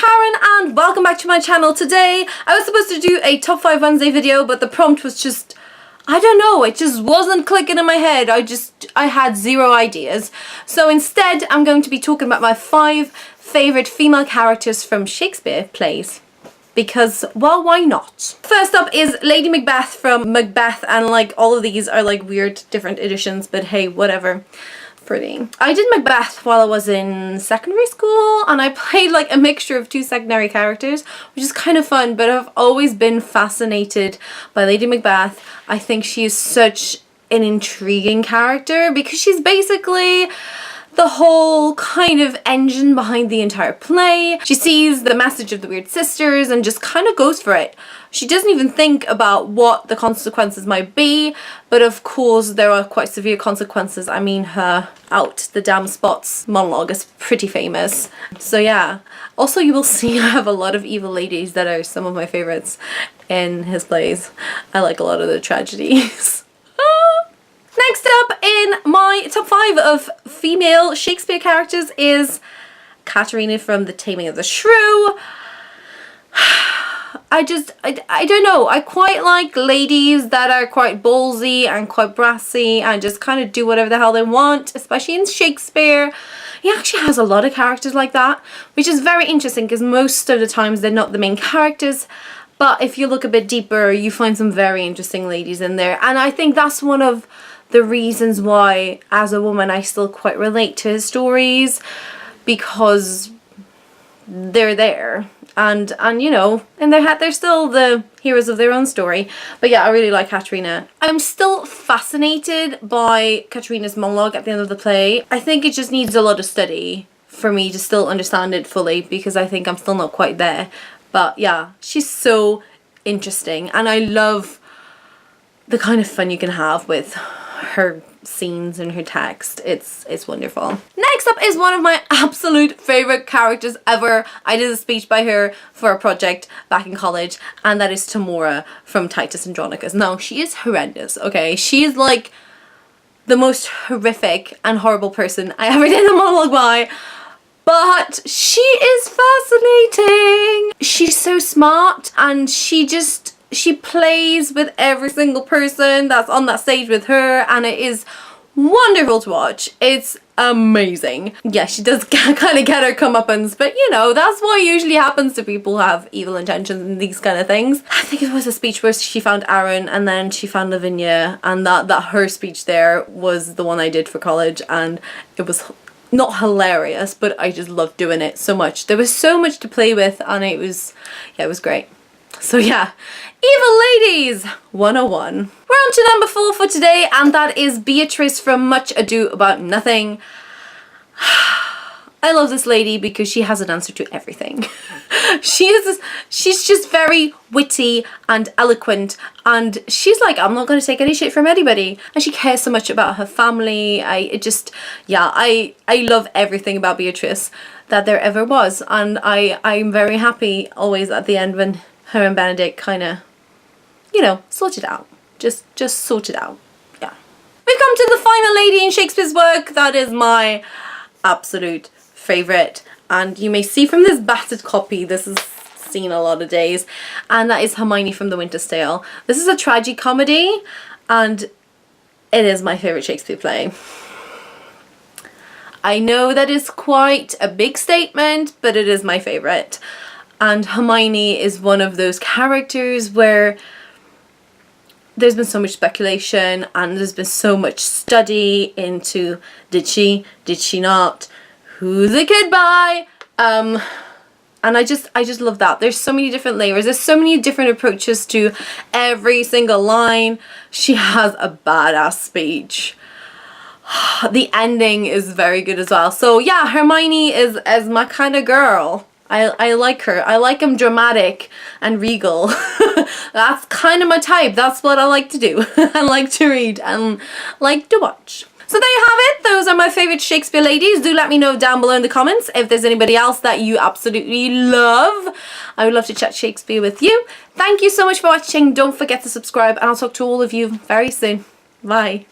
Karen and welcome back to my channel. Today I was supposed to do a top 5 Wednesday video, but the prompt was just, I don't know, it just wasn't clicking in my head. I had zero ideas. So instead I'm going to be talking about my 5 favourite female characters from Shakespeare plays. Because, well, why not? First up is Lady Macbeth from Macbeth, and like all of these are like weird different editions, but hey, whatever. Pretty. I did Macbeth while I was in secondary school, and I played like a mixture of 2 secondary characters, which is kind of fun, but I've always been fascinated by Lady Macbeth. I think she is such an intriguing character because she's basically the whole kind of engine behind the entire play. She sees the message of the Weird Sisters and just kind of goes for it. She doesn't even think about what the consequences might be, but of course there are quite severe consequences. I mean, her "out the damn spots" monologue is pretty famous. So yeah. Also, you will see I have a lot of evil ladies that are some of my favorites in his plays. I like a lot of the tragedies. Next up in my top 5 of female Shakespeare characters is Katerina from The Taming of the Shrew. I don't know, I quite like ladies that are quite ballsy and quite brassy and just kind of do whatever the hell they want, especially in Shakespeare. He actually has a lot of characters like that, which is very interesting because most of the times they're not the main characters. But if you look a bit deeper, you find some very interesting ladies in there. And I think that's one of the reasons why, as a woman, I still quite relate to his stories, because they're there. And you know, in their head, they're still the heroes of their own story. But yeah, I really like Katerina. I'm still fascinated by Katerina's monologue at the end of the play. I think it just needs a lot of study for me to still understand it fully, because I think I'm still not quite there. But yeah, she's so interesting, and I love the kind of fun you can have with her scenes and her text. It's wonderful. Next up is one of my absolute favorite characters ever. I did a speech by her for a project back in college, and that is Tamura from Titus Andronicus. Now, she is horrendous, okay? She is like the most horrific and horrible person I ever did a monologue by. But she is fascinating. She's so smart, and she plays with every single person that's on that stage with her, and it is wonderful to watch. It's amazing. Yeah, she does kind of get her comeuppance, but you know, that's what usually happens to people who have evil intentions and these kind of things. I think it was a speech where she found Aaron and then she found Lavinia, and that her speech there was the one I did for college, and it was not hilarious, but I just loved doing it so much. There was so much to play with, and it was great. So yeah, Evil Ladies 101. We're on to number 4 for today, and that is Beatrice from Much Ado About Nothing. I love this lady because she has an answer to everything. She's just very witty and eloquent, and she's like, I'm not going to take any shit from anybody, and she cares so much about her family. I love everything about Beatrice that there ever was, and I'm very happy always at the end when her and Benedict kind of, you know, sort it out. Just sort it out. Yeah. We've come to the final lady in Shakespeare's work that is my absolute favourite, and you may see from this battered copy, this is seen a lot of days, and that is Hermione from The Winter's Tale. This is a tragicomedy, and it is my favourite Shakespeare play. I know that is quite a big statement, but it is my favourite. And Hermione is one of those characters where there's been so much speculation and there's been so much study into did she not, who's the kid by, and I just love that. There's so many different layers, there's so many different approaches to every single line. She has a badass speech. The ending is very good as well. So yeah, Hermione is my kind of girl. I like her. I like him dramatic and regal. That's kind of my type. That's what I like to do. I like to read and like to watch. So there you have it. Those are my favourite Shakespeare ladies. Do let me know down below in the comments if there's anybody else that you absolutely love. I would love to chat Shakespeare with you. Thank you so much for watching. Don't forget to subscribe, and I'll talk to all of you very soon. Bye.